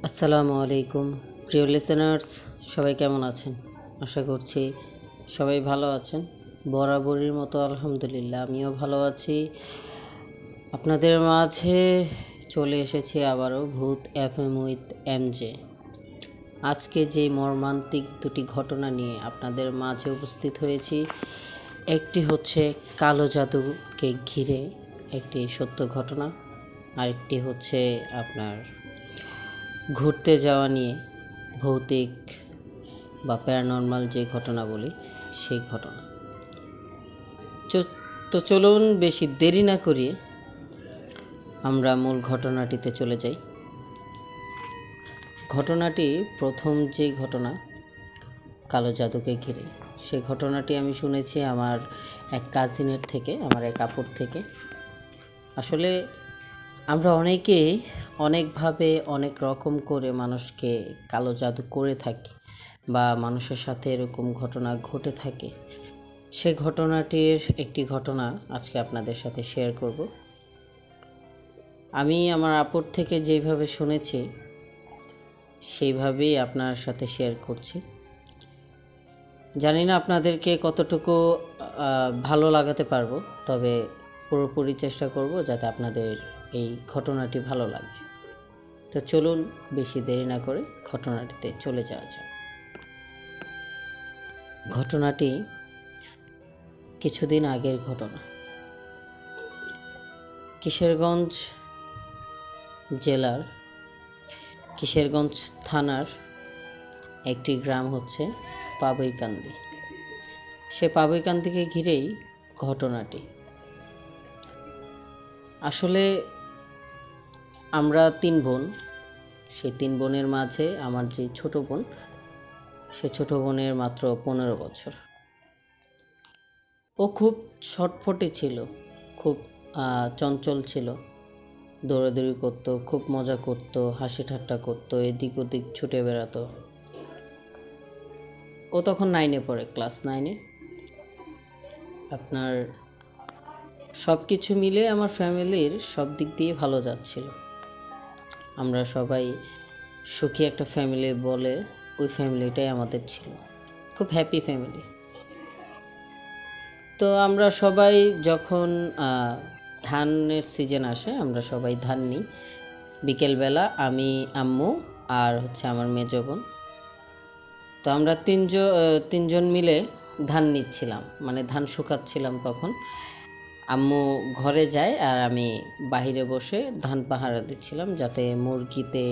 আসসালামু আলাইকুম প্রিয় লিসেনার্স, সবাই কেমন আছেন? আশা করছি সবাই ভালো আছেন। বরাবরের মতো আলহামদুলিল্লাহ আমিও ভালো আছি। আপনাদের মাঝে চলে এসেছি আবারও ভূত এফএম উইথ এমজে। আজকে যে মর্মান্তিক দুটি ঘটনা নিয়ে আপনাদের মাঝে উপস্থিত হয়েছি, একটি হচ্ছে কালো জাদুকে ঘিরে একটি সত্য ঘটনা, আরেকটি হচ্ছে আপনার ঘুরতে যাওয়া নিয়ে ভৌতিক বা প্যারানর্মাল যে ঘটনা বলি সেই ঘটনা। তো চলুন বেশি দেরি না করিয়ে আমরা মূল ঘটনাটিতে চলে যাই। ঘটনাটি প্রথম যে ঘটনা কালো জাদুকে ঘিরে, সেই ঘটনাটি আমি শুনেছি আমার এক কাজিনের থেকে, আমার এক আপুর থেকে। আসলে আমরা অনেকেই অনেকভাবে অনেক রকম করে মানুষকে কালো জাদু করে থাকি বা মানুষের সাথে এরকম ঘটনা ঘটে থাকে। সে ঘটনাটির একটি ঘটনা আজকে আপনাদের সাথে শেয়ার করব। আমি আমার আপুর থেকে যেভাবে শুনেছি সেইভাবেই আপনার সাথে শেয়ার করছি। জানি না আপনাদেরকে কতটুকু ভালো লাগাতে পারবো, তবে পুরোপুরি চেষ্টা করব যাতে আপনাদের এই ঘটনাটি ভালো লাগে। তো চলুন বেশি দেরি না করে ঘটনাটিতে চলে যাওয়া যাক। ঘটনাটি কিছুদিন আগের ঘটনা। কিশোরগঞ্জ জেলার কিশোরগঞ্জ থানার একটি গ্রাম হচ্ছে পাবইকান্দি। সে পাবইকান্দিকে ঘিরেই ঘটনাটি। আসলে আমরা 3 বোন। সেই 3 বোনের মাঝে আমার যে ছোট বোন, সে ছোট বোনের মাত্র 15 বছর। ও খুব ছটফটে ছিল, খুব চঞ্চল ছিল, দৌড়াদৌড়ি করতো, খুব মজা করতো, হাসি ঠাট্টা করতো, এদিক ওদিক ছুটে বেড়াতো। ও তখন 9-এ পড়ে, ক্লাস 9-এ। আপনার সব কিছু মিলে আমার ফ্যামিলির সব দিক দিয়ে ভালো যাচ্ছিল। আমরা সবাই সুখী একটা ফ্যামিলি বলে ওই ফ্যামিলিটাই আমাদের ছিল, খুব হ্যাপি ফ্যামিলি। তো আমরা সবাই যখন ধানের সিজন আসে আমরা সবাই ধান নিই। বিকেলবেলা আমি, আম্মু আর হচ্ছে আমার মেজো বোন। তো আমরা তিনজন মিলে ধান নিচ্ছিলাম, মানে ধান শুকাচ্ছিলাম তখন। আম্মু ঘরে যায় আর আমি বাহিরে বসে ধান পাহারা দিচ্ছিলাম যাতে মুরগিতে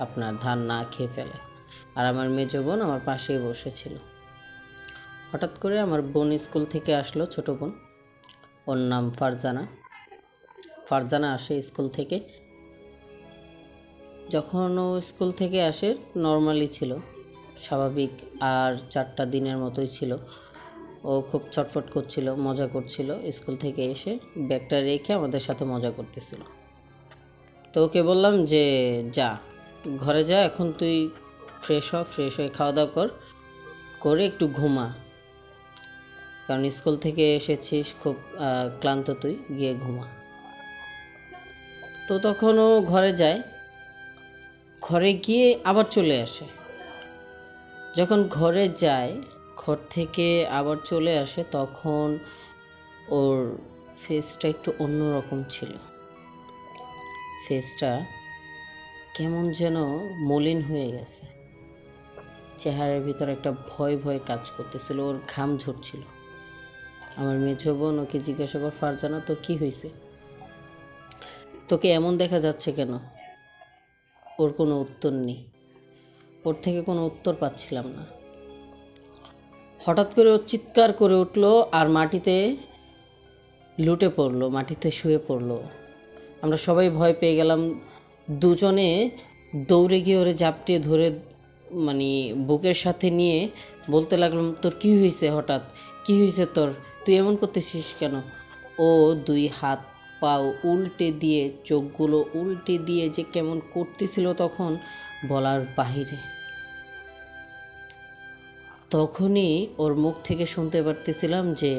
আপনার ধান না খেয়ে ফেলে। আর আমার মেজো বোন আমার পাশেই বসেছিল। হঠাৎ করে আমার বোন স্কুল থেকে আসলো, ছোট বোন, ওর নাম ফারজানা। ফারজানা আসে স্কুল থেকে। যখন ও স্কুল থেকে আসে নর্মালি ছিল, স্বাভাবিক আর 4টা দিনের মতোই ছিল। ও খুব ছটফট করছিল, মজা করছিল। স্কুল থেকে এসে ব্যাগটা রেখে আমাদের সাথে মজা করতেছিল। তো ওকে বললাম যে যা ঘরে যা, এখন তুই ফ্রেশ হয়ে খাওয়া দাওয়া করে একটু ঘুমা, কারণ স্কুল থেকে এসেছিস খুব ক্লান্ত, তুই গিয়ে ঘুমা। তো তখন ও ঘরে যায়, ঘরে গিয়ে আবার চলে আসে। যখন ঘরে যায়, ঘর থেকে আবার চলে আসে, তখন ওর ফেসটা একটু অন্যরকম ছিল। ফেসটা কেমন যেন মলিন হয়ে গেছে। চেহারার ভিতর একটা ভয় ভয় কাজ করতেছিল, ওর ঘাম ঝরছিল। আমার মেজো বোন ওকে জিজ্ঞাসা কর, ফারজানা তোর কি হয়েছে, তোকে এমন দেখা যাচ্ছে কেন? ওর কোনো উত্তর নেই, ওর থেকে কোনো উত্তর পাচ্ছিলাম না। হঠাৎ করে ও চিৎকার করে উঠলো আর মাটিতে লুটে পড়লো, মাটিতে শুয়ে পড়লো। আমরা সবাই ভয় পেয়ে গেলাম। দুজনে দৌড়ে গিয়ে ওরে ঝাপটিয়ে ধরে মানে বুকের সাথে নিয়ে বলতে লাগলাম, তোর কি হয়েছে, হঠাৎ কি হয়েছে তোর, তুই এমন করতেছিস কেন? ও 2 হাত পাও উল্টে দিয়ে, চোখগুলো উল্টে দিয়ে যে কেমন করতেছিল তখন বলার বাহিরে। তখনই ওর মুখ থেকে শুনতে পারতেছিলাম যে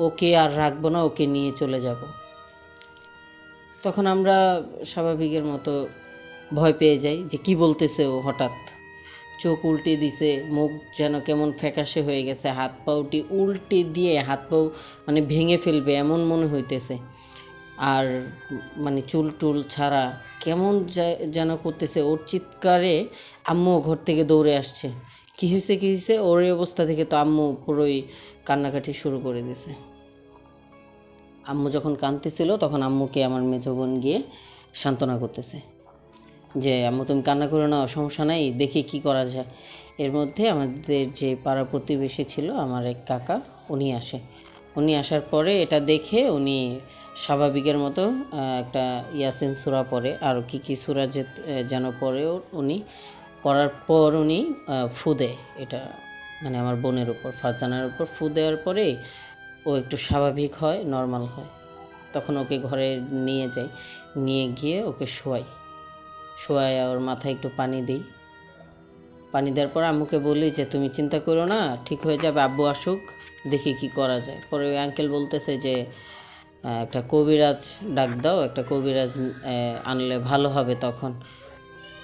ওকে আর রাখবো না, ওকে নিয়ে চলে যাব। তখন আমরা স্বাভাবিকের মতো ভয় পেয়ে যাই যে কি বলতেছে ও। হঠাৎ চোখ উল্টে দিছে, মুখ যেন কেমন ফ্যাকাশে হয়ে গেছে, হাত পাউটি উল্টে দিয়ে হাত পাও মানে ভেঙে ফেলবে এমন মনে হইতেছে। আর মানে চুল টুল ছাড়া কেমন যেন করতেছে। ওর চিৎকারে আম্মু ঘর থেকে দৌড়ে আসছে। কি হয়েছে কি হয়েছে, ওর এই অবস্থা থেকে তো আম্মু পুরোই কান্নাকাটি শুরু করে দিয়েছে। আম্মু যখন কাঁদতেছিল তখন আম্মুকে আমার মেজো বোন গিয়ে সান্ত্বনা করতেছে যে আম্মু তুমি কান্না করো না, সমস্যা নাই, দেখি কি করা যায়। এর মধ্যে আমাদের যে পাড়া প্রতিবেশী ছিল আমার এক কাকা, উনি আসে। উনি আসার পরে এটা দেখে উনি স্বাভাবিকের মতো একটা ইয়াসিন সূরা পড়ে, আর কি কি সূরা যেন পড়েও উনি পড়ার পর উনি ফু দেয়। এটা মানে আমার বোনের উপর, ফারজানার উপর ফু দেওয়ার পরে ও একটু স্বাভাবিক হয়, নর্মাল হয়। তখন ওকে ঘরে নিয়ে যাই, নিয়ে গিয়ে ওকে শোয়ায় ওর মাথায় একটু পানি দিই। পানি দেওয়ার পর আম্মুকে বলি যে তুমি চিন্তা করো না, ঠিক হয়ে যাবে, আব্বু আসুক, দেখি কি করা যায়। পরে ওই আঙ্কেল বলতেছে যে একটা কবিরাজ ডাক দাও, একটা কবিরাজ আনলে ভালো হবে।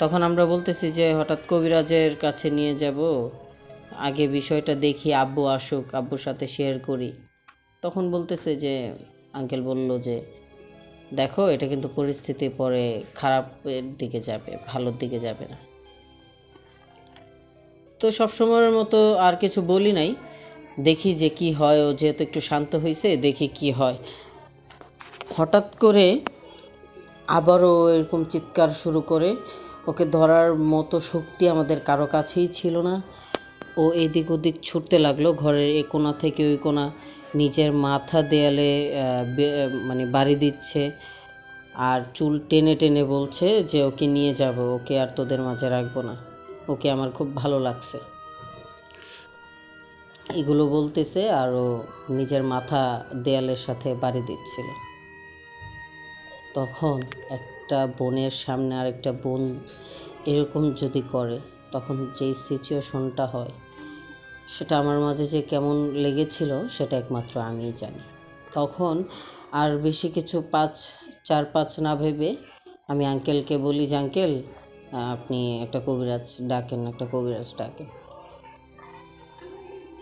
তখন আমরা বলতেছি যে হঠাৎ কবিরাজের কাছে নিয়ে যাব, আগে বিষয়টা দেখি, আব্বু আসুক, আব্বুর সাথে শেয়ার করি। তখন বলতেছে যে আঙ্কেল বলল যে দেখো এটা কিন্তু পরিস্থিতি পরে খারাপের দিকে যাবে, ভালোর দিকে যাবে না। তো সবসময়ের মতো আর কিছু বলি নাই, দেখি যে কি হয়। ও যেহেতু একটু শান্ত হয়েছে, দেখি কি হয়। হঠাৎ করে আবারও এরকম চিৎকার শুরু করে। ওকে ধরার মতো শক্তি আমাদের কারো কাছেই ছিল না। ও এদিক ওদিক ছুটতে লাগলো, ঘরের এ কোণা থেকে ওই কোণা, নিজের মাথা দেয়ালে মানে বাড়ি দিচ্ছে, আর চুল টেনে টেনে বলছে যে ওকে নিয়ে যাব, ওকে আর তোদের মাঝে রাখবো না, ওকে আমার খুব ভালো লাগছে, এগুলো বলতেছে। আর ও নিজের মাথা দেয়ালের সাথে বাড়ি দিচ্ছিল। তখন একটা বোনের সামনে আরেকটা বোন এরকম যদি করে, তখন যেই সিচুয়েশনটা হয় সেটা আমার মাঝে যে কেমন লেগেছিল সেটা একমাত্র আমিই জানি। তখন আর বেশি কিছু 4-5 না ভেবে আমি আঙ্কেলকে বলি যে আঙ্কেল আপনি একটা কবিরাজ ডাকেন।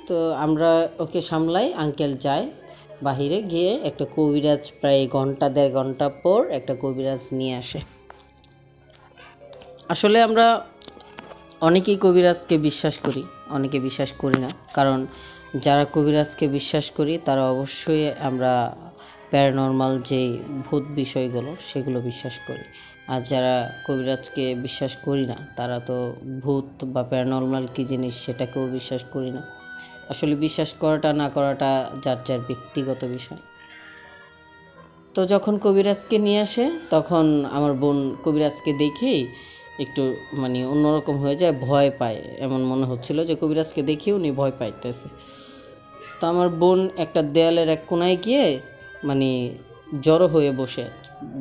তো আমরা ওকে সামলাই, আঙ্কেল যায় বাহিরে গিয়ে একটা কবিরাজ, প্রায় 1-1.5 ঘন্টা পর একটা কবিরাজ নিয়ে আসে। আসলে আমরা অনেকেই কবিরাজকে বিশ্বাস করি, অনেকে বিশ্বাস করি না। কারণ যারা কবিরাজকে বিশ্বাস করি তারা অবশ্যই আমরা প্যারানর্মাল যে ভূত বিষয়গুলো সেগুলো বিশ্বাস করি। আর যারা কবিরাজকে বিশ্বাস করি না তারা তো ভূত বা প্যারানর্মাল কী জিনিস সেটাকেও বিশ্বাস করি না। আসলে বিশ্বাস করাটা না করাটা যার যার ব্যক্তিগত বিষয়। তো যখন কবিরাজকে নিয়ে আসে তখন আমার বোন কবিরাজকে দেখেই একটু মানে অন্যরকম হয়ে যায়, ভয় পায়। এমন মনে হচ্ছিল যে কবিরাজকে দেখে উনি ভয় পাইতেছে। তো আমার বোন একটা দেয়ালের এক কোণায় গিয়ে মানে জড়ো হয়ে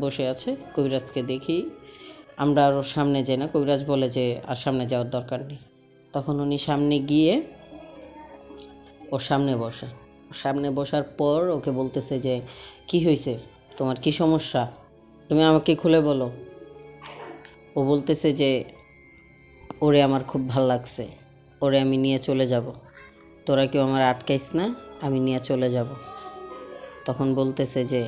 বসে আছে। কবিরাজকে দেখি আমরা আরও সামনে যাই না, কবিরাজ বলে যে আর সামনে যাওয়ার দরকার নেই। তখন উনি সামনে গিয়ে ওর সামনে বসার পর ওকে বলতেছে যে কি হয়েছে, তোমার কি সমস্যা, তুমি আমাকে খুলে বলো। ও বলতেছে যে ওরে আমার খুব ভাল লাগছে, ওরে আমি নিয়ে চলে যাব, তোরা কেউ আমার আটকাইস না, আমি নিয়ে চলে যাব। তখন বলতেছে যে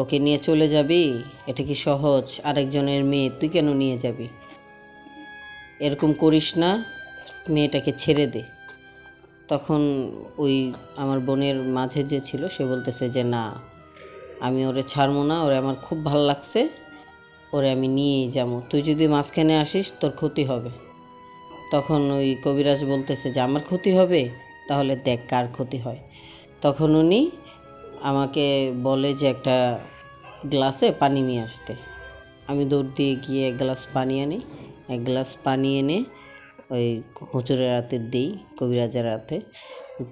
ওকে নিয়ে চলে যাবি, এটা কি সহজ, আরেকজনের মেয়ে তুই কেন নিয়ে যাবি, এরকম করিস না, মেয়েটাকে ছেড়ে দে। তখন ওই আমার বোনের মাঝে যে ছিল সে বলতেছে যে না, আমি ওরে ছাড়বো না, ওরে আমার খুব ভালো লাগছে, ওরে আমি নিয়েই যাবো, তুই যদি মাঝখানে আসিস তোর ক্ষতি হবে। তখন ওই কবিরাজ বলতেছে যে আমার ক্ষতি হবে, তাহলে দেখ কার ক্ষতি হয়। তখন উনি আমাকে বলে যে একটা গ্লাসে পানি নিয়ে আসতে। আমি দৌড় দিয়ে গিয়ে এক গ্লাস পানি এনে ওই হুজুরের হাতে দিই, কবিরাজের হাতে।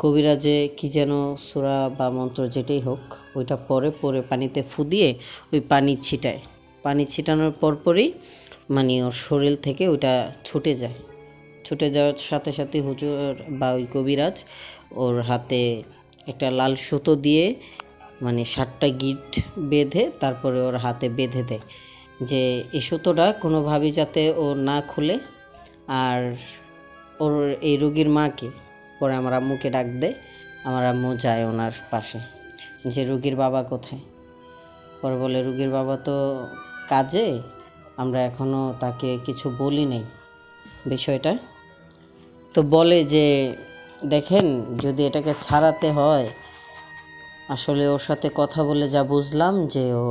কবিরাজে কি যেন সূরা বা মন্ত্র যেটাই হোক ওইটা পরে পানিতে ফু দিয়ে ওই পানি ছিটানোর পরপরই মানে ওর শরীর থেকে ওইটা ছুটে যাওয়ার সাথে সাথে হুজুর বা ওই কবিরাজ ওর হাতে একটা লাল সুতো দিয়ে মানে 7টা গিঁট বেঁধে তারপরে ওর হাতে বেঁধে দেয়। যে এই সুতোটা কোনোভাবেই যাতে ও না খুলে। আর ওর এই রুগীর মাকে পরে আমার আম্মুকে ডাক দেয়। আমার আম্মু যায় ওনার পাশে, যে রুগীর বাবা কোথায়। পরে বলে রুগীর বাবা তো কাজে, আমরা এখনও তাকে কিছু বলি নাই বিষয়টা। তো বলে যে দেখেন, যদি এটাকে ছাড়াতে হয়, আসলে ওর সাথে কথা বলে যা বুঝলাম যে ও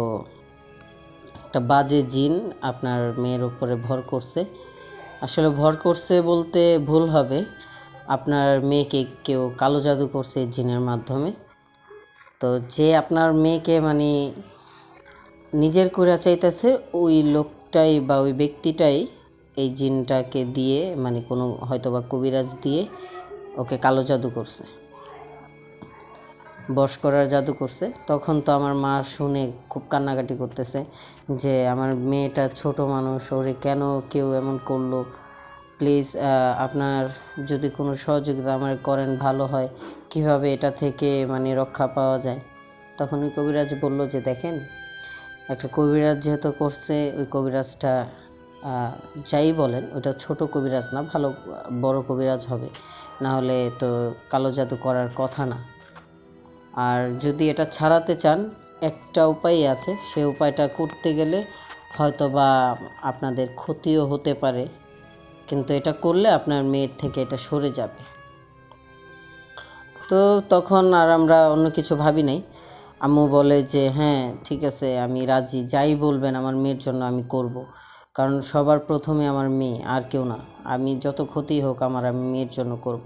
একটা বাজে জিন আপনার মেয়ের উপরে ভর করছে। আসলে ভর করছে বলতে ভুল হবে, আপনার মেয়েকে কেউ কালো জাদু করছে জিনের মাধ্যমে। তো যে আপনার মেয়েকে মানে নিজের করে চাইতেছে, ওই লোকটাই বা ওই ব্যক্তিটাই এই জিনটাকে দিয়ে মানে কোনো হয়তো বা কবিরাজ দিয়ে ওকে কালো জাদু করছে, বশ করার জাদু করছে। তখন তো আমার মা শুনে খুব কান্নাকাটি করতেছে যে আমার মেয়েটা ছোট মানুষ, ওরে কেন কেউ এমন করলো, প্লিজ আপনার যদি কোনো সহযোগিতা আমার করেন ভালো হয়, কিভাবে এটা থেকে মানে রক্ষা পাওয়া যায়। তখন ওই কবিরাজ বলল যে দেখেন, একটা কবিরাজ যেহেতু করছে, ওই কবিরাজটা যাই বলেন ওটা ছোট কবিরাজ না, ভালো বড় কবিরাজ হবে, না হলে তো কালো জাদু করার কথা না। আর যদি এটা ছাড়াতে চান, একটা উপায় আছে, সে উপায়টা করতে গেলে হয়তো বা আপনাদের ক্ষতিও হতে পারে, কিন্তু এটা করলে আপনার মেয়ের থেকে এটা সরে যাবে। তো তখন আর আমরা অন্য কিছু ভাবি নাই। আম্মু বলে যে হ্যাঁ ঠিক আছে, আমি রাজি, যাই বলবেন আমার মেয়ের জন্য আমি করব। কারণ সবার প্রথমে আমার মেয়ে, আর কেউ না। আমি যত ক্ষতি হোক আমি মেয়ের জন্য করব।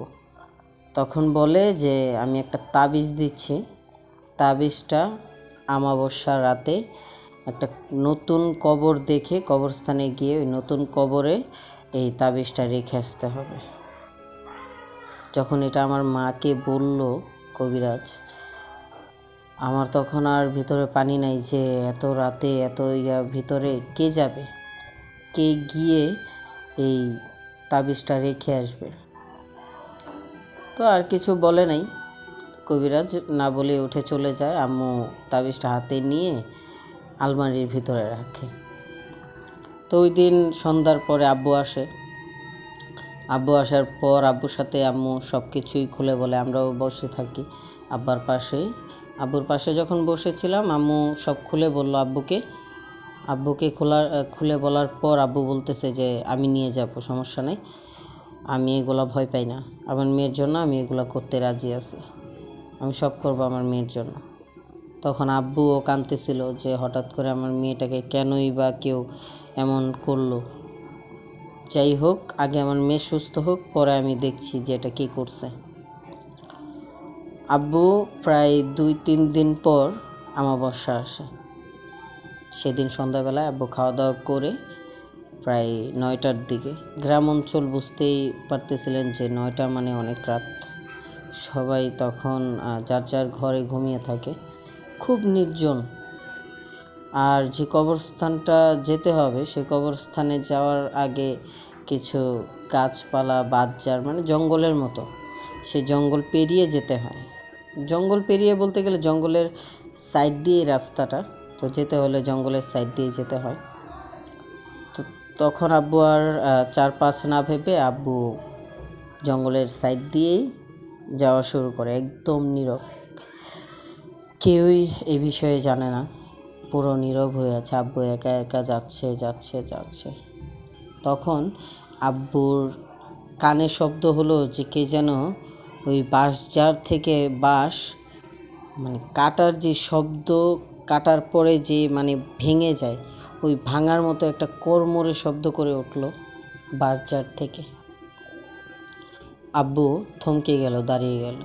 তখন বলে যে আমি একটা তাবিজ দিচ্ছি, তাবিজটা আমাবস্যার রাতে একটা নতুন কবর দেখে কবরস্থানে গিয়ে ওই নতুন কবরে এই তাবিজটা রেখে আসতে হবে। যখন এটা আমার মাকে বলল কবিরাজ, আমার তখন আর ভিতরে পানি নাই যে এত রাতে এত ভিতরে কে যাবে, কে গিয়ে এই তাবিজটা রেখে আসবে। তো আর কিছু বলে নাই, কবিরাজ না বলে উঠে চলে যায়। আম্মু তাবিজটা হাতে নিয়ে আলমারির ভিতরে রাখে। তো ওই দিন সন্ধ্যার পরে আব্বু আসে। আব্বু আসার পর আব্বুর সাথে আম্মু সব কিছুই খুলে বলে, আমরাও বসে থাকি আব্বার পাশেই। আব্বুর পাশে যখন বসেছিলাম, আম্মু সব খুলে বলল আব্বুকে খুলে বলার পর আব্বু বলতেছে যে আমি নিয়ে যাব, সমস্যা নেই, আমি এগুলো ভয় পাই না, আমার মেয়ের জন্য আমি এগুলো করতে রাজি আছি, আমি সব করব আমার মেয়ের জন্য। তখন আব্বুও কাঁদতেছিল যে হঠাৎ করে আমার মেয়েটাকে কেনই বা কেউ এমন করলো। যাই হোক, আগে আমার মেয়ে সুস্থ হোক, পরে আমি দেখছি যে এটা কে করছে। আব্বু প্রায় 2-3 দিন পর আমাবস্যা আসে। সেদিন সন্ধ্যাবেলায় আব্বু খাওয়া দাওয়া করে প্রায় 9টার দিকে, গ্রাম অঞ্চল বুঝতেই পারতেছিলেন যে 9টা মানে অনেক রাত, সবাই তখন যার যার ঘরে ঘুমিয়ে থাকে, খুব নির্জন। আর যে কবরস্থানটা যেতে হবে, সেই কবরস্থানে যাওয়ার আগে কিছু গাছপালা বাঁধজার মানে জঙ্গলের মতো, সেই জঙ্গল পেরিয়ে যেতে হয়। জঙ্গল পেরিয়ে বলতে গেলে জঙ্গলের সাইড দিয়ে রাস্তাটা, তো যেতে হলে জঙ্গলের সাইড দিয়ে যেতে হয়। তো তখন আব্বু আর 4-5 না ভেবে আব্বু জঙ্গলের সাইড দিয়েই যাওয়া শুরু করে, একদম নীরব, কেউই এই বিষয়ে জানে না, পুরো নীরব হয়ে আছে। আব্বু একা একা যাচ্ছে যাচ্ছে যাচ্ছে। তখন আব্বুর কানে শব্দ হলো যে কে যেন ওই বাঁশঝাড় থেকে বাঁশ মানে কাটার যে শব্দ, কাটার পরে যে মানে ভেঙে যায়, ওই ভাঙার মতো একটা কড়মড়ে শব্দ করে উঠলো বাঁশঝাড় থেকে। আব্বু থমকে গেল, দাঁড়িয়ে গেল।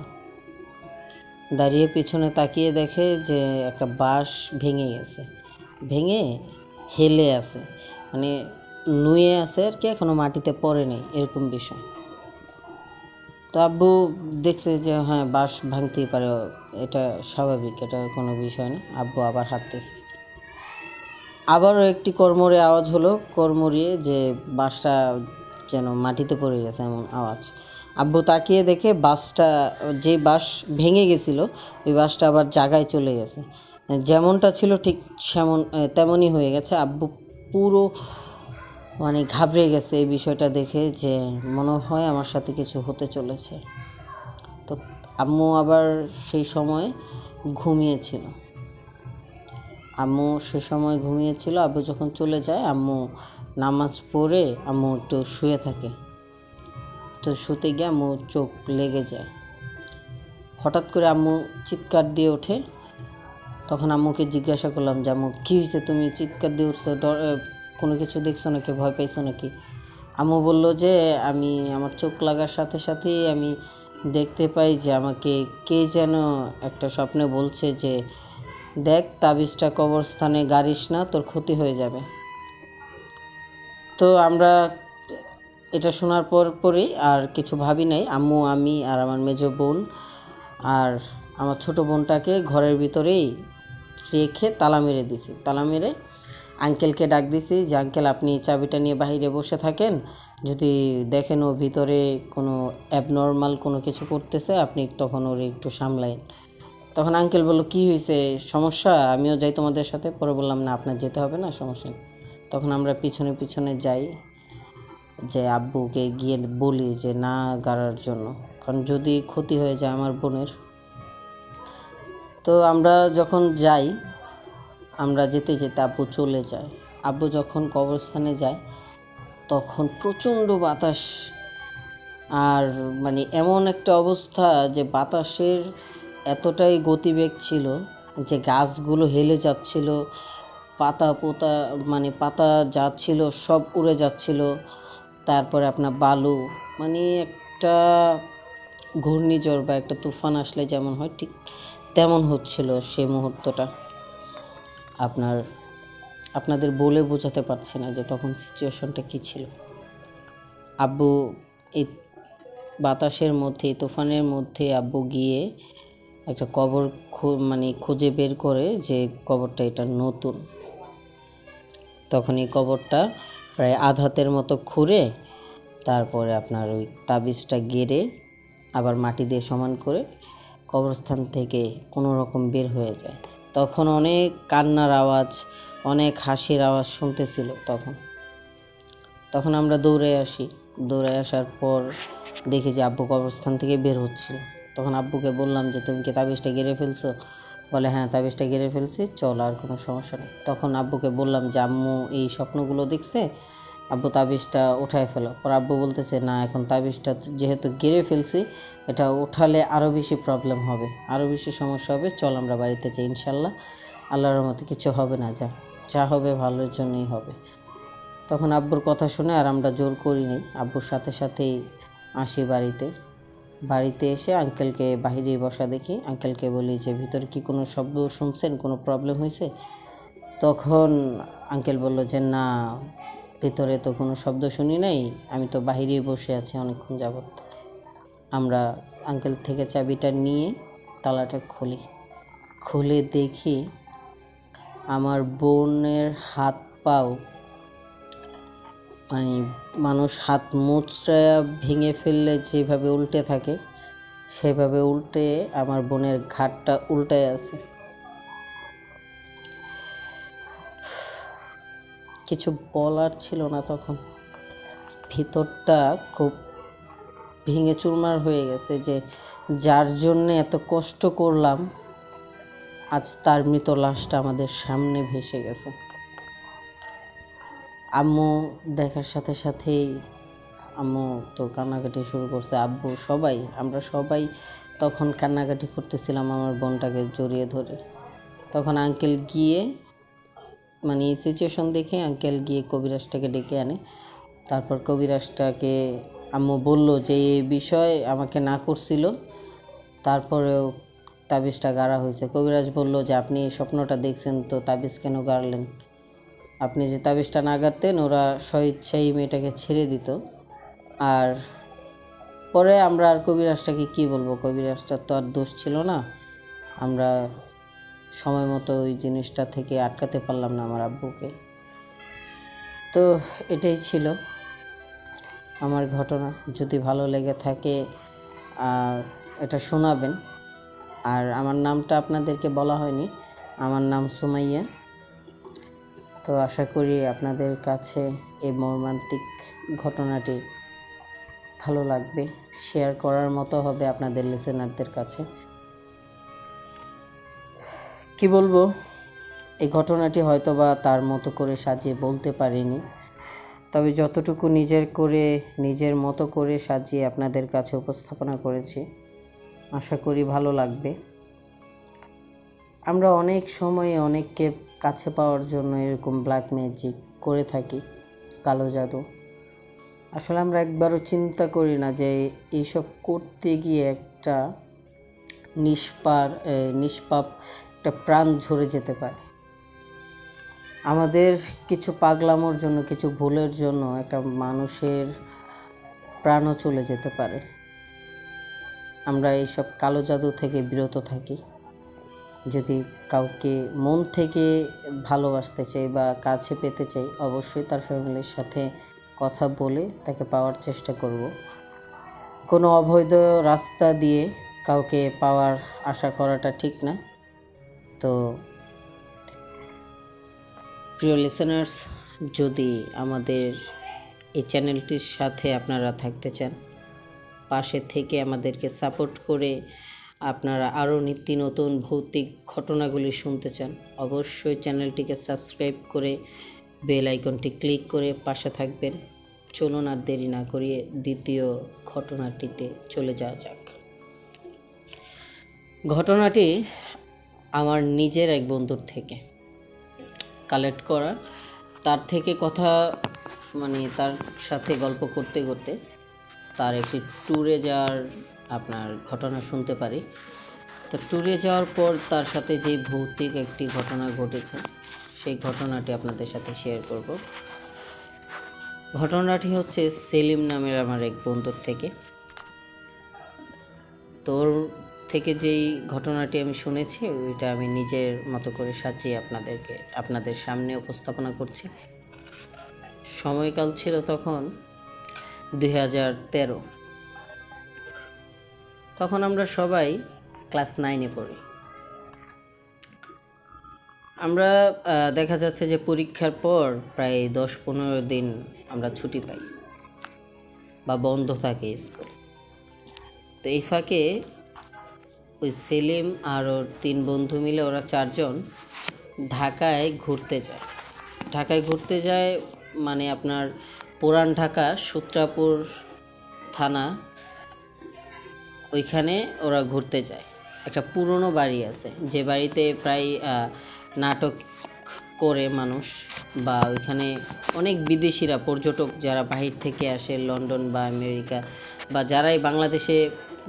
দাঁড়িয়ে পিছনে তাকিয়ে দেখে যে একটা বাঁশ ভেঙে গেছে, ভেঙে হেলে আছে, মানে নুয়ে আছে আর কি, এখনো মাটিতে পড়ে নেই, এরকম বিষয়। তো আব্বু দেখছে যে হ্যাঁ বাঁশ ভাঙতেই পারে, এটা স্বাভাবিক, এটা কোনো বিষয় না। আব্বু আবার হাঁটতেছে, আবারও একটি কড়মড়ে আওয়াজ হলো, কড়মড়িয়ে যে বাঁশটা যেন মাটিতে পড়ে গেছে এমন আওয়াজ। আব্বু তাকিয়ে দেখে বাঁশটা, যে বাঁশ ভেঙে গেছিল ওই বাঁশটা আবার জায়গায় চলে গেছে, যেমনটা ছিল ঠিক তেমনই হয়ে গেছে। আব্বু পুরো মানে ঘাবড়ে গেছে এই বিষয়টা দেখে, যে মনে হয় আমার সাথে কিছু হতে চলেছে। তো আম্মু আবার সেই সময় ঘুমিয়েছিল। আব্বু যখন চলে যায়, আম্মু নামাজ পড়ে আম্মু একটু শুয়ে থাকে। তো শুতে গিয়ে আম্মু চোখ লেগে যায়। হঠাৎ করে আম্মু চিৎকার দিয়ে ওঠে। তখন আম্মুকে জিজ্ঞাসা করলাম যে আম্মু কী হয়েছে, তুমি চিৎকার দিয়ে উঠছো, কোনো কিছু দেখছো নাকি, ভয় পাইছো নাকি? আম্মু বলল যে আমার চোখ লাগার সাথে সাথেই আমি দেখতে পাই যে আমাকে কে যেন একটা স্বপ্নে বলছে যে দেখ, তাবিজটা কবরস্থানে গাড়িস না, তোর ক্ষতি হয়ে যাবে। তো আমরা এটা শোনার পরই আর কিছু ভাবি নাই। আম্মু, আমি আর আমার মেজো বোন আর আমার ছোট বোনটাকে ঘরের ভিতরেই রেখে তালা মেরে আঙ্কেলকে ডাক দিছি যে আঙ্কেল, আপনি চাবিটা নিয়ে বাইরে বসে থাকেন, যদি দেখেন ও ভিতরে কোনো অ্যাবনর্মাল কোনো কিছু করতেছে, আপনি তখন ওর একটু সামলাইন। তখন আঙ্কেল বলল, কী হয়েছে, সমস্যা? আমিও যাই তোমাদের সাথে। পরে বললাম, না, আপনার যেতে হবে না, সমস্যা নেই। তখন আমরা পিছনে যাই, যে আব্বুকে গিয়ে বলি যে না গাড়ার জন্য, কারণ যদি ক্ষতি হয়ে যায় আমার বোনের। তো আমরা যখন যাই, আমরা যেতে যেতে আব্বু চলে যায়। আব্বু যখন কবরস্থানে যায় তখন প্রচণ্ড বাতাস, আর মানে এমন একটা অবস্থা যে বাতাসের এতটাই গতিবেগ ছিল যে গাছগুলো হেলে যাচ্ছিল, পাতা যা ছিল সব উড়ে যাচ্ছিল। তারপরে আপনার বালু, মানে একটা ঘূর্ণিঝড় বা একটা তুফান আসলে যেমন হয় ঠিক তেমন হচ্ছিল সেই মুহূর্তটা। আপনাদের বলে বোঝাতে পারছি না যে তখন সিচুয়েশনটা কী ছিল। আব্বু এই বাতাসের মধ্যে, তুফানের মধ্যে আব্বু গিয়ে একটা কবর খুঁজে বের করে যে কবরটা এটা নতুন। তখন এই কবরটা প্রায় আধাতের মতো খুঁড়ে তারপরে আপনার ওই তাবিজটা গেড়ে আবার মাটি দিয়ে সমান করে কবরস্থান থেকে কোনো রকম বের হয়ে যায়। তখন অনেক কান্নার আওয়াজ, অনেক হাসির আওয়াজ শুনতেছিল। তখন আমরা দৌড়ে আসার পর দেখি যে আব্বু কবরস্থান থেকে বের হচ্ছিল। তখন আব্বুকে বললাম যে তুমি কি তাবিজটা গেড়ে ফেলছো? বলে হ্যাঁ, তাবিজটা গেড়ে ফেলছি, চল, আর কোনো সমস্যা নেই। তখন আব্বুকে বললাম যে আম্মু এই স্বপ্নগুলো দেখছে, আব্বু তাবিজটা উঠায় ফেলো। পর আব্বু বলতেছে না, এখন তাবিজটা যেহেতু গেড়ে ফেলছি, এটা উঠালে আরও বেশি প্রবলেম হবে, আরও বেশি সমস্যা হবে, চল আমরা বাড়িতে যাই, ইনশাল্লাহ আল্লাহর রহমতে কিছু হবে না, যা হবে ভালোর জন্যই হবে। তখন আব্বুর কথা শুনে আর আমরা জোর করি নাই, আব্বুর সাথে সাথেই আসি বাড়িতে এসে আঙ্কেলকে বাহিরে বসা দেখি। আঙ্কেলকে বলি যে ভিতরে কি কোনো শব্দ শুনছেন, কোনো প্রবলেম হয়েছে? তখন আঙ্কেল বলল যে না, ভিতরে তো কোনো শব্দ শুনি নাই, আমি তো বাহিরেই বসে আছি অনেকক্ষণ যাবৎ। আমরা আঙ্কেল থেকে চাবিটা নিয়ে তালাটা খুলে দেখি আমার বোনের হাত পাও, মানে মানুষ হাত মুচড়ে ভেঙে ফেললে যেভাবে উল্টে থাকে সেভাবে উল্টে আমার বোনের ঘাড়টা উল্টায় আছে। কিছু বলার ছিল না, তখন ভিতরটা খুব ভেঙে চুরমার হয়ে গেছে, যে যার জন্য এত কষ্ট করলাম আজ তার মৃত লাশটা আমাদের সামনে ভেসে গেছে। আম্মু দেখার সাথে সাথেই আম্মু তো কান্নাকাটি শুরু করছে, আব্বু, আমরা সবাই তখন কান্নাকাটি করতেছিলাম আমার বোনটাকে জড়িয়ে ধরে। তখন আঙ্কেল গিয়ে, মানে এই সিচুয়েশন দেখে আঙ্কেল গিয়ে কবিরাজটাকে ডেকে আনে। তারপর কবিরাজটাকে আম্মু বলল যে এই বিষয় আমাকে না করছিল, তারপরেও তাবিজটা গাড়া হয়েছে। কবিরাজ বলল যে আপনি এই স্বপ্নটা দেখছেন, তো তাবিজ কেন গাড়লেন? আপনি যে তাবিজটা না গাড়তেন, ওরা স্বইচ্ছাই মেয়েটাকে ছেড়ে দিত। আর পরে আমরা আর কবিরাজটাকে কী বলবো, কবিরাজটার তো আর দোষ ছিল না, আমরা সময় মতো ওই জিনিসটা থেকে আটকাতে পারলাম না আমার আব্বুকে। তো এটাই ছিল আমার ঘটনা। যদি ভালো লেগে থাকে এটা শোনাবেন। আর আমার নামটা আপনাদেরকে বলা হয়নি, আমার নাম সুমাইয়া। তো আশা করি আপনাদের কাছে এই মর্মান্তিক ঘটনাটি ভালো লাগবে, শেয়ার করার মতো হবে আপনাদের লিসেনারদের কাছে। কি বলবো, এই ঘটনাটি হয়তোবা তার মতো করে সাজিয়ে বলতে পারিনি, তবে যতটুকু নিজের মতো করে সাজিয়ে আপনাদের কাছে উপস্থাপনা করেছি, আশা করি ভালো লাগবে। আমরা অনেক সময় অনেককে কাছে পাওয়ার জন্য এরকম ব্ল্যাক ম্যাজিক করে থাকি, কালো জাদু। আসলে আমরা একবারও চিন্তা করি না যে এইসব করতে গিয়ে একটা নিষ্পাপ একটা প্রাণ ঝরে যেতে পারে। আমাদের কিছু পাগলামোর জন্য, কিছু ভুলের জন্য একটা মানুষের প্রাণও চলে যেতে পারে। আমরা এইসব কালো জাদু থেকে বিরত থাকি। যদি কাউকে মন থেকে ভালোবাসতে চাই বা কাছে পেতে চাই, অবশ্যই তার ফ্যামিলির সাথে কথা বলে তাকে পাওয়ার চেষ্টা করব। কোনো অবৈধ রাস্তা দিয়ে কাউকে পাওয়ার আশা করাটা ঠিক না। তো প্রিয় লিসেনার্স, যদি আমাদের এই চ্যানেলটির সাথে আপনারা থাকতে চান, পাশে থেকে আমাদেরকে সাপোর্ট করে আপনারা আরও নিত্য নতুন ভৌতিক ঘটনাগুলি শুনতে চান, অবশ্যই চ্যানেলটিকে সাবস্ক্রাইব করে বেল আইকনটি ক্লিক করে পাশে থাকবেন। চলুন আর দেরি না করিয়ে দ্বিতীয় ঘটনাটিতে চলে যাওয়া যাক। ঘটনাটি আমার নিজের এক বন্ধুর থেকে কালেক্ট করা। তার থেকে কথা তার সাথে গল্প করতে করতে তার একটি ট্যুরে যাওয়ার ঘটনা শুনতে পারি। তো ট্যুরে যাওয়ার পর তার সাথে যে ভৌতিক একটি ঘটনা ঘটেছে, সেই ঘটনাটি আপনাদের সাথে শেয়ার করব। ঘটনাটি হচ্ছে সেলিম নামের আমার এক বন্ধুর থেকে। তোর থেকে যেই ঘটনাটি আমি শুনেছি, ওইটা আমি নিজের মতো করে সাজিয়ে আপনাদের সামনে উপস্থাপনা করছি। সময়কাল ছিল তখন 2013। তখন আমরা সবাই ক্লাস 9-এ পড়ি। আমরা দেখা যাচ্ছে যে পরীক্ষার পর প্রায় 10-15 দিন আমরা ছুটি পাই বা বন্ধ থাকে স্কুল। তো এই ফাঁকে ওই সেলিম আর ওর 3 বন্ধু মিলে, ওরা 4 জন ঢাকায় ঘুরতে যায়। আপনার পুরান ঢাকা সূত্রাপুর থানা, ওইখানে ওরা ঘুরতে যায়। একটা পুরনো বাড়ি আছে, যে বাড়িতে প্রায় নাটক করে মানুষ, বা ওইখানে অনেক বিদেশিরা, পর্যটক যারা বাহির থেকে আসে, লন্ডন বা আমেরিকা বা যারাই বাংলাদেশে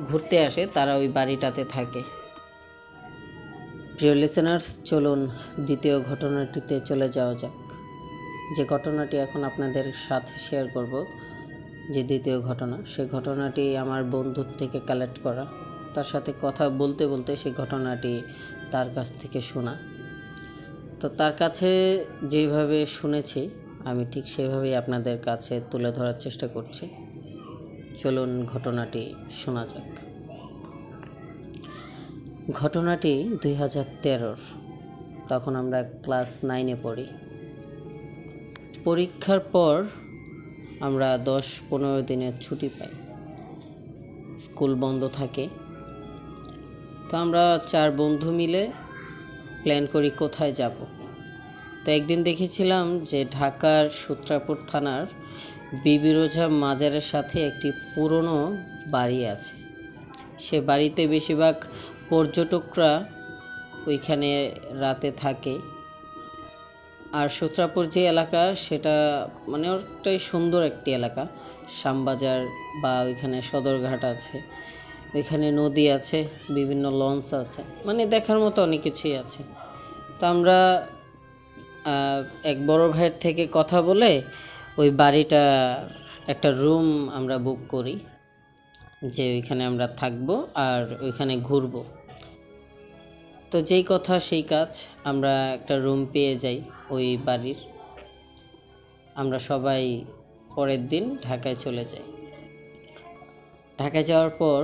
ঘুরতে আসে, তারা ওই বাড়িটাতে থাকে। প্রিয় লিসেনার্স, চলুন দ্বিতীয় ঘটনাটিতে চলে যাওয়া যাক। যে ঘটনাটি এখন আপনাদের সাথে শেয়ার করব, যে দ্বিতীয় ঘটনা, সেই ঘটনাটি আমার বন্ধুর থেকে কালেক্ট করা। তার সাথে কথা বলতে বলতে সেই ঘটনাটি তার কাছ থেকে শোনা। তো তার কাছে যেভাবে শুনেছি, আমি ঠিক সেভাবেই আপনাদের কাছে তুলে ধরার চেষ্টা করছি। চলুন ঘটনাটি শোনা যাক। ঘটনাটি 2013। তখন আমরা ক্লাস 9-এ পড়ি। পরীক্ষার পর আমরা 10-15 দিনের ছুটি পাই, স্কুল বন্ধ থাকে। তো আমরা 4 বন্ধু মিলে প্ল্যান করি কোথায় যাব। তো একদিন দেখেছিলাম যে ঢাকার সূত্রাপুর থানার বিবি রোজা মাজারের সাথে একটি পুরনো বাড়ি আছে। সে বাড়িতে বেশিরভাগ পর্যটকরা ওইখানে রাতে থাকে। আর সূত্রাপুর যে এলাকা, সেটা অনেকটাই সুন্দর একটি এলাকা। শ্যামবাজার বা ওইখানে সদরঘাট আছে, ওইখানে নদী আছে, বিভিন্ন লঞ্চ আছে, দেখার মতো অনেক কিছুই আছে। তো আমরা এক বড় ভাইয়ের থেকে কথা বলে ওই বাড়িটা একটা রুম আমরা বুক করি, যে ওইখানে আমরা থাকবো আর ওইখানে ঘুরবো। তো যেই কথা সেই কাজ, আমরা একটা রুম পেয়ে যাই ওই বাড়ির। আমরা সবাই পরের দিন ঢাকায় চলে যাই। ঢাকায় যাওয়ার পর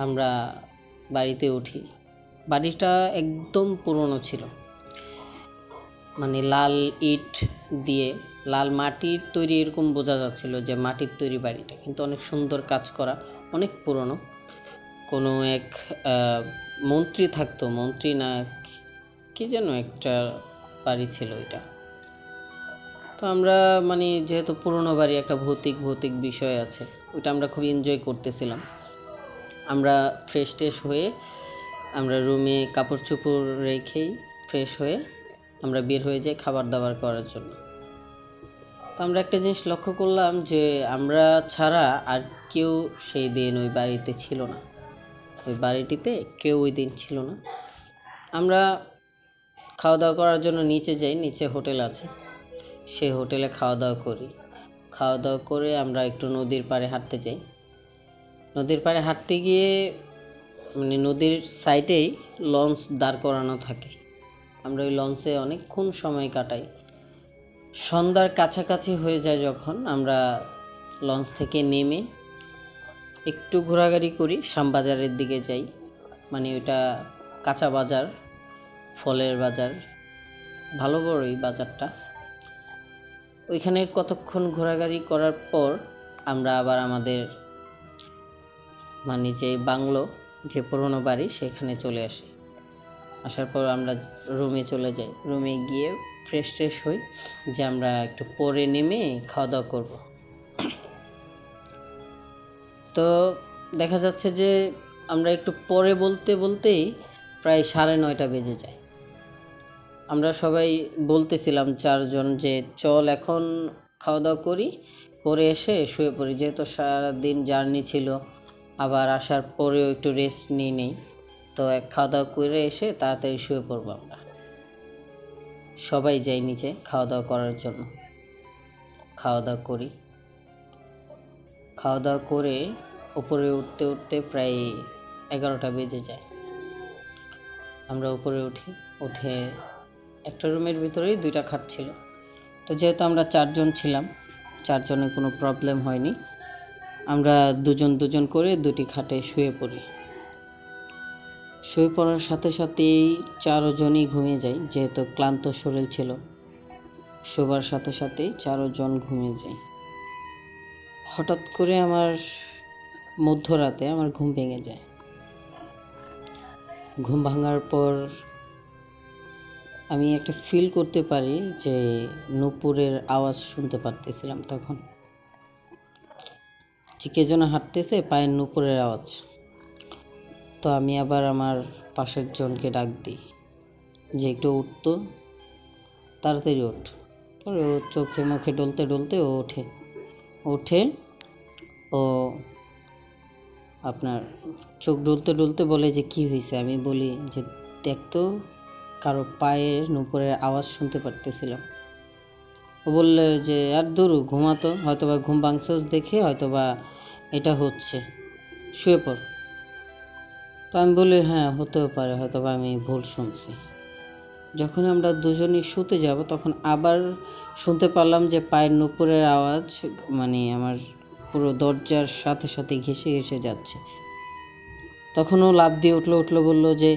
আমরা বাড়িতে উঠি। বাড়িটা একদম পুরনো ছিল। মানে লাল ইট দিয়ে, লাল মাটির তৈরি এরকম বোঝা যাচ্ছিল যে মাটির তৈরি বাড়িটা, কিন্তু অনেক সুন্দর কাজ করা, অনেক পুরনো। কোনো এক মন্ত্রী থাকতো, মন্ত্রী না কি যেন একটা বাড়ি ছিল ওইটা। তো আমরা মানে যেহেতু পুরনো বাড়ি, একটা ভৌতিক বিষয় আছে, ওইটা আমরা খুব এনজয় করতেছিলাম। আমরা ফ্রেশ হয়ে আমরা রুমে কাপড় চোপড় রেখেই ফ্রেশ হয়ে আমরা বের হয়ে যাই খাবার দাবার করার জন্য। তো আমরা একটা জিনিস লক্ষ্য করলাম যে আমরা ছাড়া আর কেউ সেই দিন ওই বাড়িতে ছিল না, ওই বাড়িটিতে কেউ ওই দিন ছিল না। আমরা খাওয়া দাওয়া করার জন্য নিচে যাই, নিচে হোটেল আছে, সেই হোটেলে খাওয়া দাওয়া করি। খাওয়া দাওয়া করে আমরা একটু নদীর পাড়ে হাঁটতে যাই। নদীর পাড়ে হাঁটতে গিয়ে মানে নদীর সাইডেই লঞ্চ দাঁড় করানো থাকে, আমরা ওই লঞ্চে অনেকক্ষণ সময় কাটাই। সন্ধ্যার কাছাকাছি হয়ে যায় যখন, আমরা লঞ্চ থেকে নেমে একটু ঘোরাঘুরি করি, শ্যামবাজারের দিকে যাই। মানে ওইটা কাঁচা বাজার, ফলের বাজার, ভালো বড় এই বাজারটা। ওইখানে কতক্ষণ ঘোরাঘুরি করার পর আমরা আবার আমাদের মানে যে বাংলো, যে পুরনো বাড়ি, সেখানে চলে আসি। আসার পর আমরা রুমে চলে যাই, রুমে গিয়ে ফ্রেশ হই যে আমরা একটু পরে নেমে খাওয়া দাওয়া করব। তো দেখা যাচ্ছে যে আমরা একটু পরে বলতেই প্রায় 9:30 বেজে যায়। আমরা সবাই বলতেছিলাম 4 জন যে চল এখন খাওয়া দাওয়া করি, করে এসে শুয়ে পড়ি, যেহেতু সারাদিন জার্নি ছিল, আবার আসার পরেও একটু রেস্ট নেই। তো খাওয়া দাওয়া করে এসে তাড়াতাড়ি শুয়ে পড়বো। আমরা সবাই যাই নিচে খাওয়া দাওয়া করার জন্য। খাওয়া দাওয়া করি, খাওয়া দাওয়া করে উপরে উঠতে প্রায় 11টা বেজে যায়। আমরা উপরে উঠে একটা রুমের ভিতরেই 2টা খাট ছিল। তো যেহেতু আমরা 4 জন ছিলাম, 4 জনের কোনো প্রবলেম হয়নি। আমরা দুজন করে 2টি খাটে শুয়ে পড়ি। শুয়ে পড়ার সাথে সাথেই 4 জনই ঘুমিয়ে যাই, যেহেতু ক্লান্ত শরীর ছিল। শোবার সাথে সাথেই 4 জন ঘুমিয়ে যাই। হঠাৎ করে আমার মধ্যরাতে আমার ঘুম ভেঙে যায়। ঘুম ভাঙার পর আমি একটা ফিল করতে পারি যে নূপুরের আওয়াজ শুনতে পারতেছিলাম তখন, যে কে যেন হাঁটতেছে, পায়ের নূপুরের আওয়াজ। তো আমি আবার আমার পাশের জনকে ডাক দিই যে একটু উঠতো, তাড়াতাড়ি ওঠ। পরে ও চোখে মুখে ডলতে ও উঠে ও আপনার চোখ ডলতে বলে যে কি হয়েছে। আমি বলি যে দেখতো, কারো পায়ের নূপুরের আওয়াজ শুনতে পারতেছিলাম। ও বললে যে আর দূর ঘুমাতো, হয়তোবা ঘুম ভাঙছস দেখে হয়তোবা এটা হচ্ছে, শুয়ে পড়। তো আমি বলি হ্যাঁ হতেও পারে, হয়তোবা আমি ভুল শুনছি। যখন আমরা দুজনই শুতে যাব তখন আবার শুনতে পারলাম যে পায়ের নূপুরের আওয়াজ মানে আমার পুরো দরজার সাথে ঘেঁষে যাচ্ছে। তখন ও লাফ দিয়ে উঠলো, বললো যে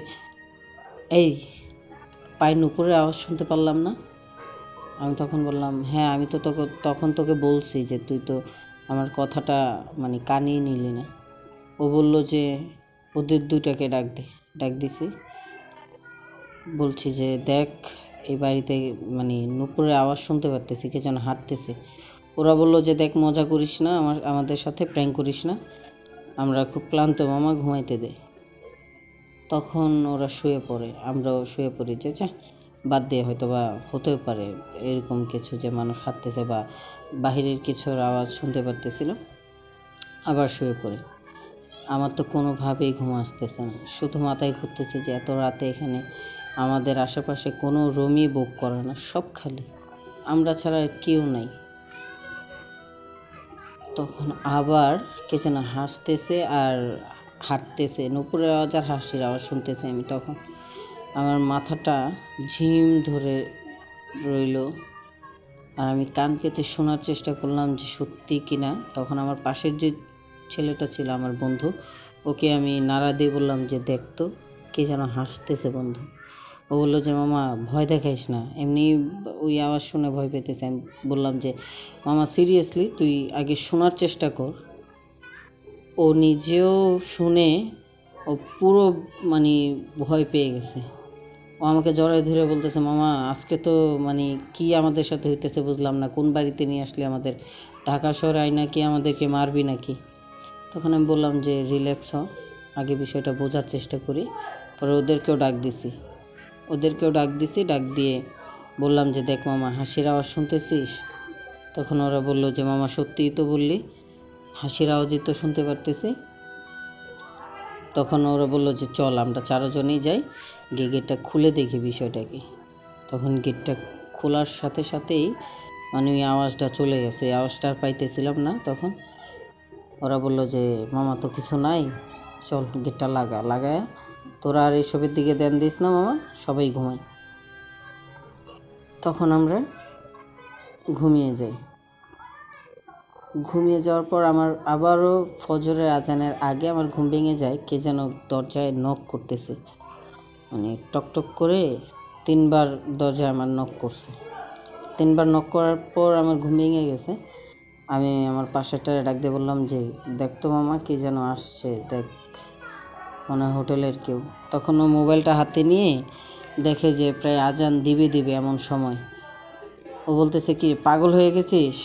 এই পায়ের নূপুরের আওয়াজ শুনতে পারলাম না। আমি তখন বললাম হ্যাঁ, আমি তো তখন তোকে বলছি যে তুই তো আমার কথাটা মানে কানেই নিলি না। ও বলল যে ওদের 2টাকে ডাক দিছি, বলছি যে দেখ এই বাড়িতে মানে নূপুরের আওয়াজ শুনতে পারতেছি, কে যেন হাঁটতেছে। ওরা বলল যে দেখ মজা করিস না, আমাদের সাথে প্র্যাঙ্ক করিস না, আমরা খুব ক্লান্ত মামা, ঘুমাইতে দে। তখন ওরা শুয়ে পড়ে, আমরাও শুয়ে পড়ি যে বাদ দিয়ে হয়তোবা হতেও পারে এরকম কিছু, যে মানুষ হাঁটতেছে বা বাহিরের কিছুর আওয়াজ শুনতে পারতেছিল। আবার শুয়ে পড়ে। আমার তো কোনোভাবেই ঘুম আসতেছে না, শুধু মাথায় ঘুরতেছে যে এত রাতে এখানে আমাদের আশেপাশে কোনো রুমই বুক করে না, সব খালি, আমরা ছাড়া কেউ নাই। তখন আবার কে যেন হাসতেছে আর হাঁটতেছে, নূপুরের আওয়াজ আর হাসির আওয়াজ শুনতেছে আমি। তখন আমার মাথাটা ঝিম ধরে রইল, আর আমি কান পেতে শোনার চেষ্টা করলাম যে সত্যি কিনা। তখন আমার পাশের যে ছেলেটা ছিল আমার বন্ধু, ওকে আমি নাড়া দিয়ে বললাম যে দেখতো কে যেন হাসতেছে বন্ধু। ও বললো যে মামা ভয় দেখাইস না, এমনি ওই আওয়াজ শুনে ভয় পেতেছে। আমি বললাম যে মামা সিরিয়াসলি তুই আগে শোনার চেষ্টা কর। ও নিজেও শুনে ও পুরো মানে ভয় পেয়ে গেছে। ও আমাকে জড়ায় ধরে বলতেছে মামা আজকে তো মানে কি আমাদের সাথে হইতেছে বুঝলাম না, কোন বাড়িতে নিয়ে আসলে আমাদের, ঢাকা শহরে আই নাকি আমাদেরকে মারবি নাকি? তখন আমি বললাম যে রিল্যাক্স হ, আগে বিষয়টা বোঝার চেষ্টা করি। পরে ওদেরকেও ডাক দিছি, ডাক দিয়ে বললাম যে দেখ মামা হাসির আওয়াজ শুনতেছিস? তখন ওরা বলল যে মামা সত্যিই তো বললি, হাসির আওয়াজই তো শুনতে পারতেছি। তখন ওরা বলল যে চল আমরা চারজনেই যাই, গিয়ে গেটটা খুলে দেখি বিষয়টা কি। তখন গেটটা খোলার সাথে সাথেই মানে ওই আওয়াজটা চলে গেছে, এই আওয়াজটা আর পাইতেছিলাম না। তখন ওরা বলল যে মামা তো কিছু নাই, চল গেটটা লাগায় তোরা আর এইসবের দিকে ধ্যান দিস না মামা, সবাই ঘুমাই। তখন আমরা ঘুমিয়ে যাই। ঘুমিয়ে যাওয়ার পর আমার আবারও ফজরের আজানের আগে আমার ঘুম ভেঙে যায়, কে যেন দরজায় নক করতেছে, মানে টকটক করে 3বার দরজায় আমার নক করছে। 3বার নক করার পর আমার ঘুম ভেঙে গেছে। আমি আমার পাশেরটারে ডাক দিয়ে বললাম যে দেখ তো মামা কে যেন আসছে, দেখ মনে হয় হোটেলের কেউ। তখন ও মোবাইলটা হাতে নিয়ে দেখে যে প্রায় আজান দিবে এমন সময়। ও বলতেছে কি পাগল হয়ে গেছিস,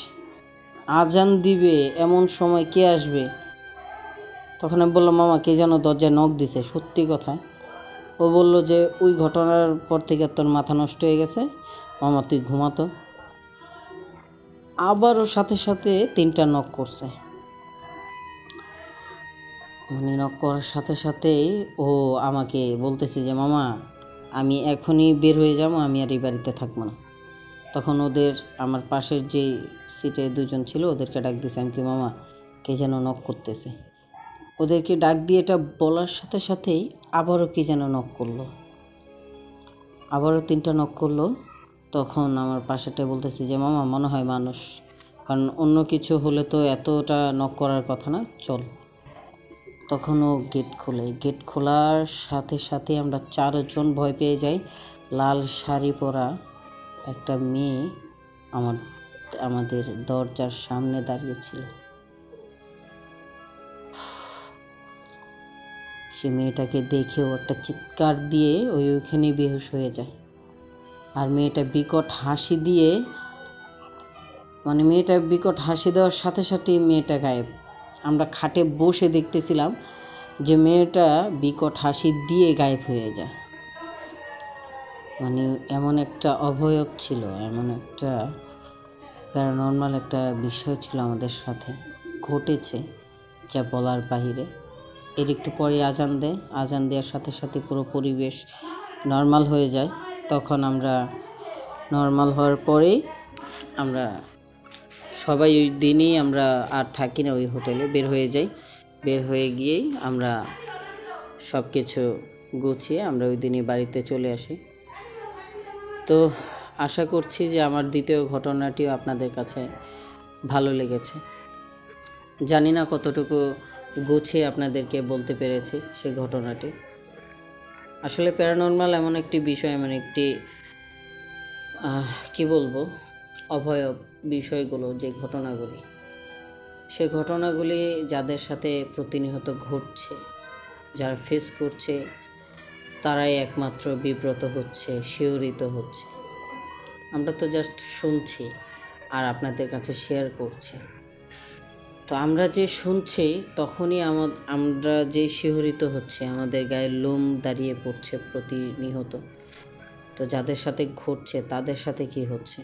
আজান দিবে এমন সময় কে আসবে? তখন আমি বললাম মামা কে যেন দরজায় নক দিছে, সত্যি কথা। ও বলল যে ওই ঘটনার পর থেকে তোর মাথা নষ্ট হয়ে গেছে, মামা তুই ঘুমাতো। আবারও সাথে সাথে 3টা নক করছে, মানে নক করার সাথে সাথেই ও আমাকে বলতেছে যে মামা আমি এখনই বের হয়ে যাবো, আমি আর এই বাড়িতে থাকবো না। তখন ওদের আমার পাশের যে সিটে 2জন ছিল ওদেরকে ডাক দিয়েছে, আমি কি মামা কে যেন নক করতেছে। ওদেরকে ডাক দিয়ে এটা বলার সাথে সাথেই আবারও কি যেন নক করলো, আবারও 3টা নক করলো। তখন আমার পাশেরটা বলতেছে যে মামা মনে হয় মানুষ, কারণ অন্য কিছু হলে তো এতটা নক করার কথা না, চল। তখন ও গেট খোলে, গেট খোলার সাথে সাথে আমরা 4জন ভয় পেয়ে যাই। লাল শাড়ি পরা একটা মেয়ে আমাদের দরজার সামনে দাঁড়িয়েছিল। সে মেয়েটাকে দেখেও একটা চিৎকার দিয়ে ওইখানে বেহুশ হয়ে যায়। আর মেয়েটা বিকট হাসি দেওয়ার সাথে সাথেই মেয়েটা গায়েব। আমরা খাটে বসে দেখতেছিলাম যে মেয়েটা বিকট হাসি দিয়ে গায়েব হয়ে যায়। মানে এমন একটা অভয়ব ছিল, এমন একটা প্যারানর্মাল একটা বিষয় ছিল আমাদের সাথে ঘটেছে যা বলার বাহিরে। এর একটু পরে আজান দেওয়ার সাথে সাথে পুরো পরিবেশ নর্মাল হয়ে যায়। তখন আমরা নর্মাল হওয়ার পরেই আমরা সবাই ওই দিনই আমরা আর থাকি না ওই হোটেলে, বের হয়ে যাই। বের হয়ে গিয়েই আমরা সব কিছু গুছিয়ে আমরা ওই দিনই বাড়িতে চলে আসি। তো আশা করছি যে আমার দ্বিতীয় ঘটনাটিও আপনাদের কাছে ভালো লেগেছে। জানি না কতটুকু গুছিয়ে আপনাদেরকে বলতে পেরেছি সেই ঘটনাটি। আসলে প্যারানর্মাল এমন একটি বিষয়, এমন একটি কি বলবো অভয়ব বিষয়গুলো, যে ঘটনাগুলি, সে ঘটনাগুলি যাদের সাথে প্রতিনিয়ত ঘটছে, যারা ফেস করছে, তারাই একমাত্র বিব্রত হচ্ছে, শিহরিত হচ্ছে। আমরা তো জাস্ট শুনছি আর আপনাদের কাছে শেয়ার করছি। তো আমরা যে শুনছি তখনই আমরা যে শিহরিত হচ্ছে, আমাদের গায়ে লোম দাঁড়িয়ে পড়ছে প্রতিনিয়ত। তো যাদের সাথে ঘটছে তাদের সাথে কি হচ্ছে,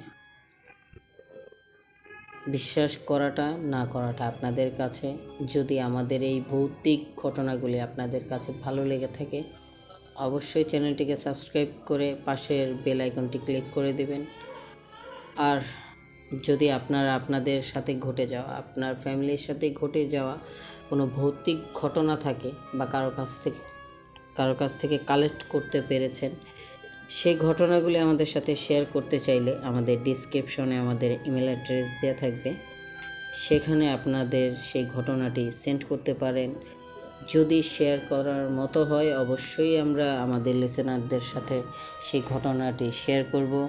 বিশ্বাস করাটা না করাটা আপনাদের কাছে। যদি আমাদের এই ভৌতিক ঘটনাগুলি আপনাদের কাছে ভালো লেগে থাকে অবশ্যই চ্যানেলটিকে সাবস্ক্রাইব করে পাশের বেল আইকনটি ক্লিক করে দেবেন। আর যদি আপনাদের সাথে ঘটে যাওয়া, আপনার ফ্যামিলির সাথে ঘটে যাওয়া কোনো ভৌতিক ঘটনা থাকে বা কারো কাছ থেকে কালেক্ট করতে পেরেছেন, সেই ঘটনাগুলি আমাদের সাথে শেয়ার করতে চাইলে আমাদের ডিসক্রিপশনে আমাদের ইমেল অ্যাড্রেস দেওয়া থাকবে, সেখানে আপনাদের সেই ঘটনাটি সেন্ড করতে পারেন। যদি শেয়ার করার মতো হয় অবশ্যই আমরা আমাদের লিসেনারদের সাথে সেই ঘটনাটি শেয়ার করব।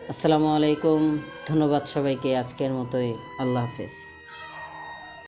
আসসালামু আলাইকুম, ধন্যবাদ সবাইকে। আজকের মতোই আল্লাহ হাফেজ।